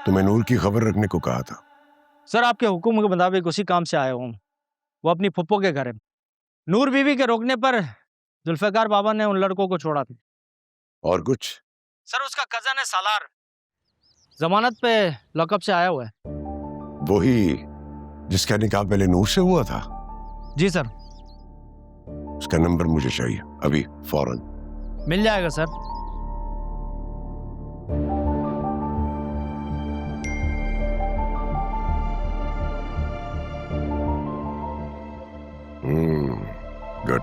तुम्हें नूर की खबर रखने को कहा था। सर आपके हुक्म के मुताबिक उसी काम से आया हूँ। वो अपनी फुप्पो के घर है। नूर बीवी के रोकने पर जुल्फिकार बाबा ने उन लड़कों को छोड़ा था। और कुछ? सर उसका कजन है सालार, जमानत पे लॉकअप से आया हुआ है। वही जिसका निकाह पहले नूर से हुआ था? जी सर। उसका नंबर मुझे चाहिए अभी, फौरन। मिल जाएगा सर। गुड।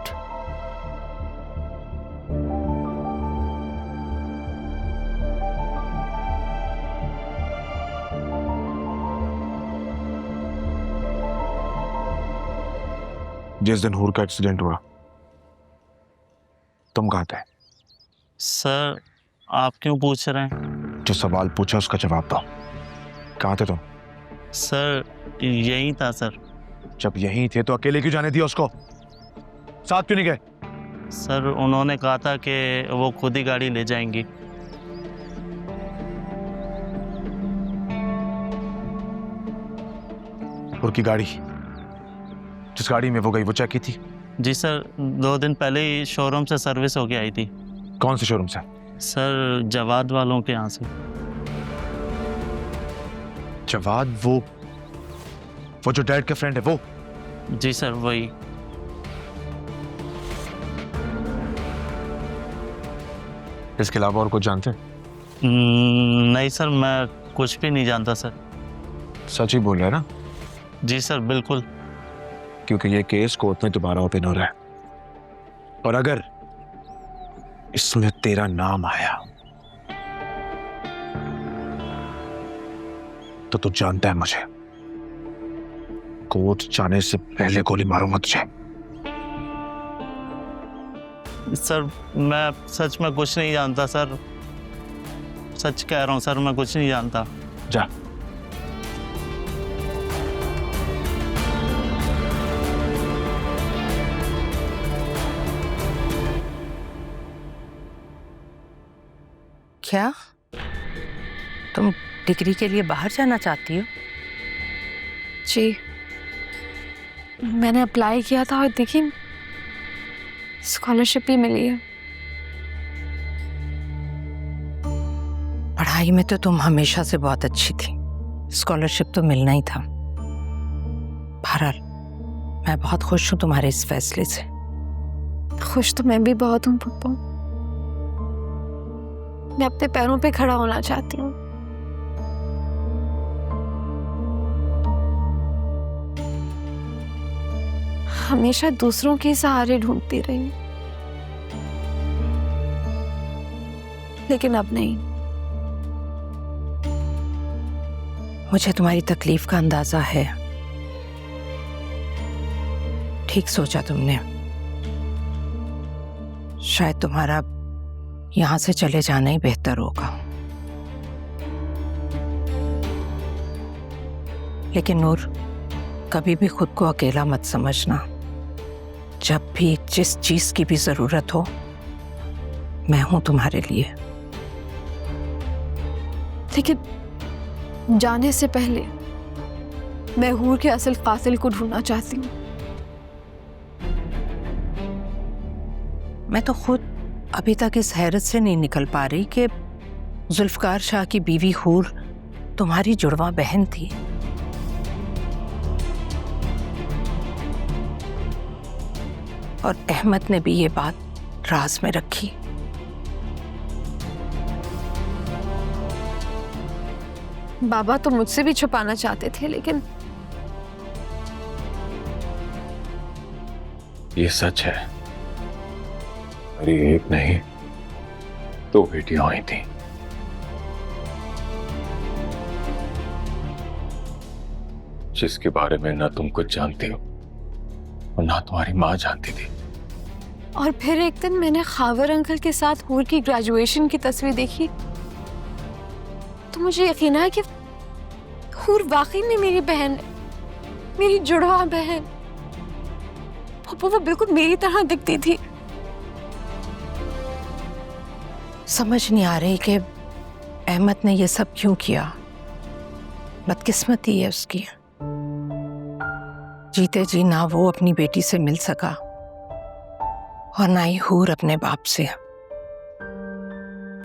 जिस दिन हूर का एक्सीडेंट हुआ तुम कहाँ थे? सर आप क्यों पूछ रहे हैं? जो सवाल पूछा उसका जवाब दो। कहाँ थे तुम? सर यही था सर। जब यहीं थे तो अकेले क्यों जाने दिया उसको? साथ क्यों नहीं गए? सर उन्होंने कहा था कि वो खुद ही गाड़ी ले जाएंगी। हूर की गाड़ी, जिस गाड़ी में वो गई, वो चेक की थी? जी सर, 2 दिन पहले ही शोरूम से सर्विस होके आई थी। कौन से शोरूम से? सर जवाद वालों के यहाँ से। जवाद? वो जो डैड के फ्रेंड है वो? जी सर वही। इसके अलावा और कुछ जानते हैं? नहीं सर, मैं कुछ भी नहीं जानता सर। सच ही बोल रहे हैं ना? जी सर बिल्कुल। क्योंकि ये केस कोर्ट में दोबारा ओपन हो रहा है और अगर इसमें तेरा नाम आया तो तू जानता है मुझे। कोर्ट जाने से पहले गोली मारूंगा तुझे। सर मैं सच में कुछ नहीं जानता सर, सच कह रहा हूँ सर, मैं कुछ नहीं जानता। जा। क्या तुम डिग्री के लिए बाहर जाना चाहती हो? जी, मैंने अप्लाई किया था और देखिए स्कॉलरशिप भी मिली है। पढ़ाई में तो तुम हमेशा से बहुत अच्छी थी, स्कॉलरशिप तो मिलना ही था। बहरहाल मैं बहुत खुश हूँ तुम्हारे इस फैसले से। खुश तो मैं भी बहुत हूँ पप्पा। मैं अपने पैरों पे खड़ा होना चाहती हूँ। हमेशा दूसरों के सहारे ढूंढती रही, लेकिन अब नहीं। मुझे तुम्हारी तकलीफ का अंदाजा है। ठीक सोचा तुमने। शायद तुम्हारा यहां से चले जाना ही बेहतर होगा। लेकिन नूर, कभी भी खुद को अकेला मत समझना। जब भी जिस चीज की भी जरूरत हो, मैं हूं तुम्हारे लिए। लेकिन जाने से पहले मैं हूर के असल कातिल को ढूंढना चाहती हूँ। मैं तो खुद अभी तक इस हैरत से नहीं निकल पा रही कि जुल्फकार शाह की बीवी हूर तुम्हारी जुड़वा बहन थी। और अहमद ने भी ये बात राज में रखी। बाबा तो मुझसे भी छुपाना चाहते थे, लेकिन ये सच है। मेरी एक नहीं 2 बेटियां हुई थी। जिसके बारे में ना तुम कुछ जानती हो और ना तुम्हारी माँ जानती थी। और फिर एक दिन मैंने खावर अंकल के साथ हूर की ग्रेजुएशन की तस्वीर देखी तो मुझे यकीन आया कि हूर वाकई में मेरी बहन है, मेरी जुड़वा बहन। वो बिल्कुल मेरी तरह दिखती थी। समझ नहीं आ रही कि अहमद ने ये सब क्यों किया। बदकिस्मती है उसकी। जीते जी ना वो अपनी बेटी से मिल सका और ना ही हूर अपने बाप से।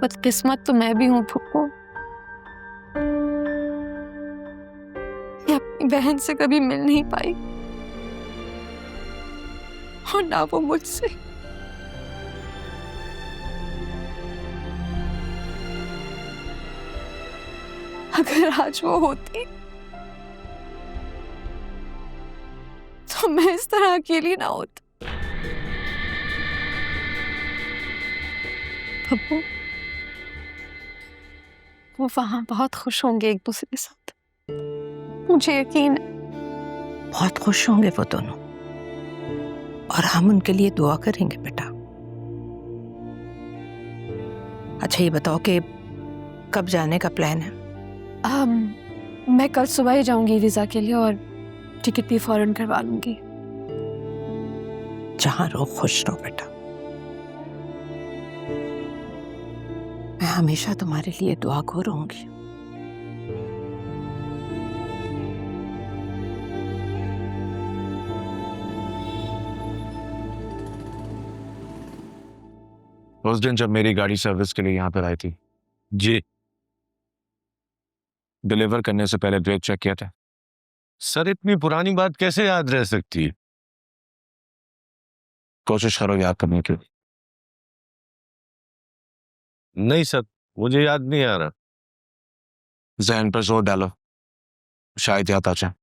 बदकिस्मत तो मैं भी हूँ फुप्पो। मैं अपनी बहन से कभी मिल नहीं पाई और ना वो मुझसे। अगर आज वो होती तो मैं इस तरह अकेली ना होती। पप्पू, वो वहां बहुत खुश होंगे एक दूसरे के साथ, मुझे यकीन है। बहुत खुश होंगे वो दोनों और हम उनके लिए दुआ करेंगे बेटा। अच्छा ये बताओ कि कब जाने का प्लान है? मैं कल सुबह ही जाऊंगी वीजा के लिए और टिकट भी फौरन करवा लूंगी। जहां रहो खुश रहो बेटा। मैं हमेशा तुम्हारे लिए दुआगो रहूंगी। उस दिन जब मेरी गाड़ी सर्विस के लिए यहाँ पर आई थी, जी डिलीवर करने से पहले ब्रेक चेक किया था? सर, इतनी पुरानी बात कैसे याद रह सकती है? कोशिश करो याद करने की। नहीं सर, मुझे याद नहीं आ रहा। जहन पर जोर डालो, शायद याद आ जाए।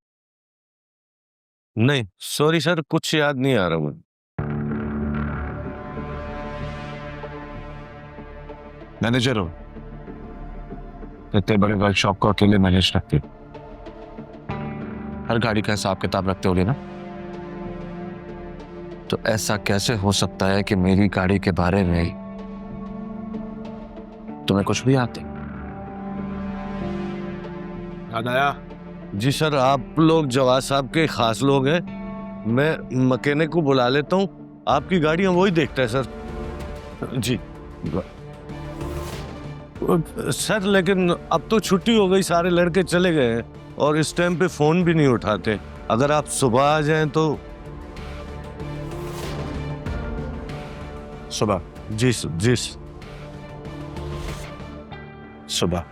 नहीं सॉरी सर, कुछ याद नहीं आ रहा मुझे। मैनेजर हो, इतने बड़े वर्कशॉप को अकेले मैनेज रखते हो। हर गाड़ी का हिसाब किताब रखते होगे ना? तो ऐसा कैसे हो सकता है कि मेरी गाड़ी के बारे में ही तुम्हें कुछ भी याद नहीं? याद आया? जी सर, आप लोग जवाद साहब के खास लोग हैं। मैं मैकेनिक को बुला लेता हूँ, आपकी गाड़ी हम वही देखता है सर। जी सर, लेकिन अब तो छुट्टी हो गई, सारे लड़के चले गए हैं और इस टाइम पे फोन भी नहीं उठाते। अगर आप सुबह आ जाएं तो। सुबह? जी जी सुबह